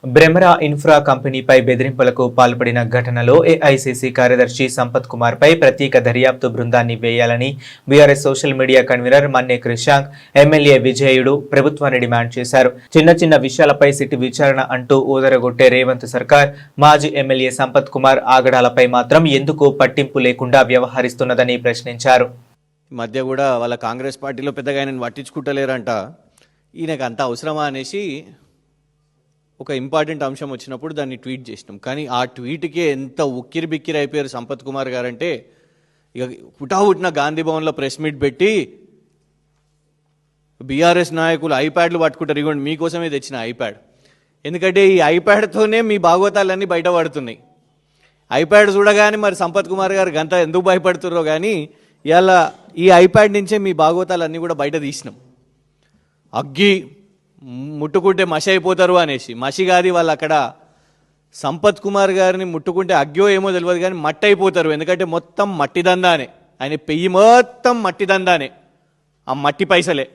బ్రెమరా infra కంపెనీపై బెదిరింపులకు పాల్పడిన ఘటనలో ఏఐసీసీ కార్యదర్శి సంపత్ కుమార్ పై ప్రత్యేక దర్యాప్తు బృందాన్ని వేయాలని బీఆర్ఎస్ సోషల్ మీడియా కన్వీనర్ మన్నే క్రిషాంక్ ఎమ్మెల్యే విజయుడు ప్రభుత్వాన్ని డిమాండ్ చేశారు. చిన్న చిన్న విషయాలపై సిట్ విచారణ అంటూ ఊదరగొట్టే రేవంత్ సర్కార్ మాజీ ఎమ్మెల్యే సంపత్ కుమార్ ఆగడాలపై మాత్రం ఎందుకు పట్టింపు లేకుండా వ్యవహరిస్తున్నదని ప్రశ్నించారు. మధ్య కూడా వాళ్ళ కాంగ్రెస్ పార్టీలో పెద్దగా ఆయనను పట్టించుకుంటలేరంట. ఈయనకు అంత అవసరమా అనేసి ఒక ఇంపార్టెంట్ అంశం వచ్చినప్పుడు దాన్ని ట్వీట్ చేసినాం. కానీ ఆ ట్వీట్కే ఎంత ఉక్కిరి బిక్కిరి అయిపోయారు సంపత్ కుమార్ గారంటే, ఇక హుటాహుటిన గాంధీ భవన్లో ప్రెస్ మీట్ పెట్టి బీఆర్ఎస్ నాయకులు ఐప్యాడ్లు పట్టుకుంటారు. ఇవ్వండి మీకోసమే తెచ్చిన ఐప్యాడ్, ఎందుకంటే ఈ ఐప్యాడ్తోనే మీ భాగవతాలన్నీ బయటపడుతున్నాయి. ఐప్యాడ్ చూడగానే మరి సంపత్ కుమార్ గారు గంత ఎందుకు భయపడుతున్నారో కానీ ఇవాళ ఈ ఐప్యాడ్ నుంచే మీ భాగవతాలన్నీ కూడా బయట తీసినాం. అగ్గి ముట్టుకుంటే మసి అయిపోతారు అనేసి, మసి కాదు వాళ్ళు అక్కడ సంపత్ కుమార్ గారిని ముట్టుకుంటే అగ్గ్యో ఏమో తెలియదు కానీ మట్టి అయిపోతారు. ఎందుకంటే మొత్తం మట్టి దందానే, ఆయన పెయ్యి మొత్తం మట్టి దందానే, ఆ మట్టి పైసలే.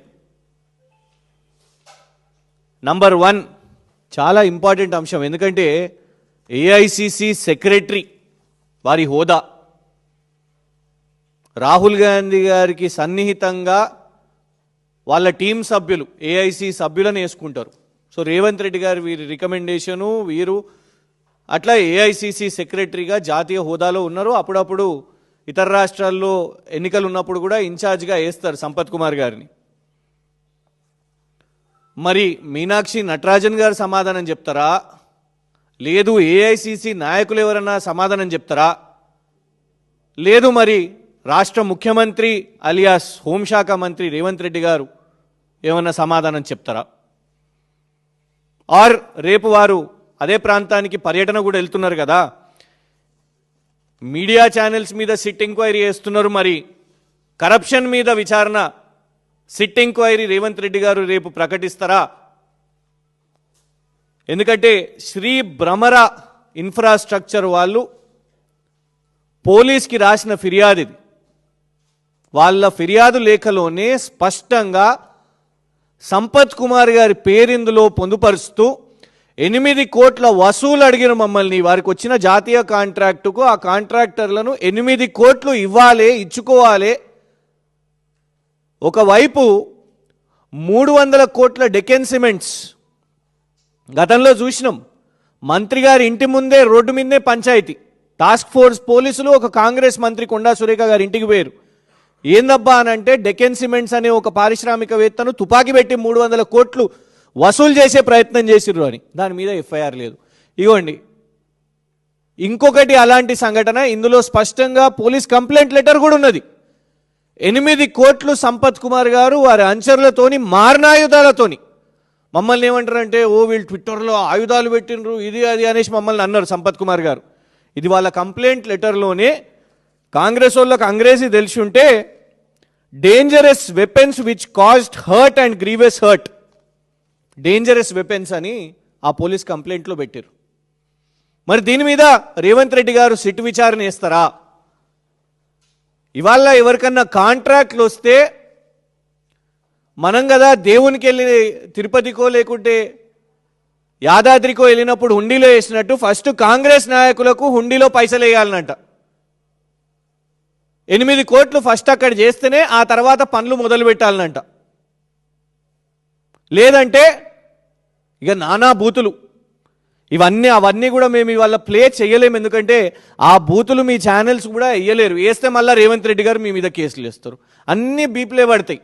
నంబర్ 1 చాలా ఇంపార్టెంట్ అంశం, ఎందుకంటే ఏఐసిసి సెక్రటరీ వారి హోదా రాహుల్ గాంధీ గారికి సన్నిహితంగా వాళ్ళ టీం సభ్యులు ఏఐసి సభ్యులను వేసుకుంటారు. సో రేవంత్ రెడ్డి గారు వీరి రికమెండేషను, వీరు అట్లా ఏఐసిసి సెక్రటరీగా జాతీయ హోదాలో ఉన్నారు. అప్పుడప్పుడు ఇతర రాష్ట్రాల్లో ఎన్నికలు ఉన్నప్పుడు కూడా ఇన్ఛార్జ్గా వేస్తారు సంపత్ కుమార్ గారిని. మరి మీనాక్షి నటరాజన్ గారు సమాధానం చెప్తారా, లేదు ఏఐసిసి నాయకులు ఎవరన్నా సమాధానం చెప్తారా, లేదు మరి రాష్ట్ర ముఖ్యమంత్రి అలియాస్ హోంశాఖ మంత్రి రేవంత్ రెడ్డి గారు ఏమన్నా సమాధానం చెప్తారా? ఆర్ రేపు వారు అదే ప్రాంతానికి పర్యటన కూడా వెళ్తున్నారు కదా, మీడియా ఛానల్స్ మీద సిట్ ఎంక్వైరీ చేస్తున్నారు, మరి కరప్షన్ మీద విచారణ సిట్ ఎంక్వైరీ రేవంత్ రెడ్డి గారు రేపు ప్రకటిస్తారా? ఎందుకంటే శ్రీ భ్రమర ఇన్ఫ్రాస్ట్రక్చర్ వాళ్ళు పోలీస్కి రాసిన ఫిర్యాదు ఇది. వాళ్ళ ఫిర్యాదు లేఖలోనే స్పష్టంగా సంపత్ కుమార్ గారి పేరిందులో పొందుపరుస్తూ 8 కోట్ల వసూలు అడిగిన మమ్మల్ని, వారికి వచ్చిన జాతీయ కాంట్రాక్టుకు ఆ కాంట్రాక్టర్లను 8 కోట్లు ఇవ్వాలి, ఇచ్చుకోవాలి. ఒకవైపు 300 కోట్ల డెకెన్ సిమెంట్స్ గతంలో చూసినాం, మంత్రి గారి ఇంటి ముందే రోడ్డు మీదే పంచాయతీ, టాస్క్ ఫోర్స్ పోలీసులు ఒక కాంగ్రెస్ మంత్రి కొండా సురేఖ గారి ఇంటికి పోయారు. ఏందబ్బా అనంటే డెకెన్ సిమెంట్స్ అనే ఒక పారిశ్రామికవేత్తను తుపాకీ పెట్టి 300 కోట్లు వసూలు చేసే ప్రయత్నం చేసిర్రు అని, దాని మీద ఎఫ్ఐఆర్ లేదు. ఇవ్వండి ఇంకొకటి అలాంటి సంఘటన, ఇందులో స్పష్టంగా పోలీస్ కంప్లైంట్ లెటర్ కూడా ఉన్నది. 8 కోట్లు సంపత్ కుమార్ గారు వారి అనుచరులతోని మారణాయుధాలతోని మమ్మల్ని ఏమంటారంటే, ఓ వీళ్ళు ట్విట్టర్లో ఆయుధాలు పెట్టినరు ఇది అది అనేసి మమ్మల్ని అన్నారు సంపత్ కుమార్ గారు. ఇది వాళ్ళ కంప్లైంట్ లెటర్లోనే కాంగ్రెస్ వాళ్ళకు అంగ్రేజీ తెలిసి ఉంటే dangerous weapons which caused hurt and grievous hurt, dangerous weapons అని ఆ పోలీస్ కంప్లైంట్లో పెట్టారు. మరి దీని మీద రేవంత్ రెడ్డి గారు సిట్ విచారణ చేస్తారా? ఇవాళ ఎవరికన్నా కాంట్రాక్ట్లు వస్తే మనం కదా దేవునికి వెళ్ళి తిరుపతికో లేకుంటే యాదాద్రికో వెళ్ళినప్పుడు హుండీలో వేసినట్టు ఫస్ట్ కాంగ్రెస్ నాయకులకు హుండీలో పైసలు వేయాలనంట. 8 కోట్లు ఫస్ట్ అక్కడ చేస్తేనే ఆ తర్వాత పనులు మొదలు పెట్టాలనంట. లేదంటే ఇక నానా బూతులు అవన్నీ కూడా మేము ఇవాళ ప్లే చేయలేము, ఎందుకంటే ఆ బూతులు మీ ఛానల్స్ కూడా వేయలేరు. వేస్తే మళ్ళీ రేవంత్ రెడ్డి గారు మీ మీద కేసులు వేస్తారు, అన్నీ బీప్లే పడతాయి.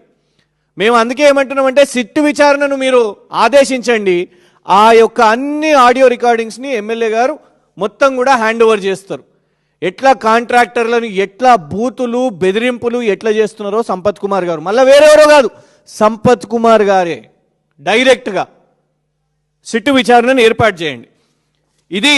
మేము అందుకే ఏమంటున్నామంటే సిట్ విచారణను మీరు ఆదేశించండి, ఆ యొక్క అన్ని ఆడియో రికార్డింగ్స్ని ఎమ్మెల్యే గారు మొత్తం కూడా హ్యాండ్ ఓవర్ చేస్తారు. ఎట్లా కాంట్రాక్టర్లను ఎట్లా బూతులు బెదిరింపులు ఎట్లా చేస్తున్నారో సంపత్ కుమార్ గారు, మళ్ళీ వేరెవరో కాదు సంపత్ కుమార్ గారే డైరెక్ట్గా సిట్టు విచారణను ఏర్పాటు చేయండి. ఇది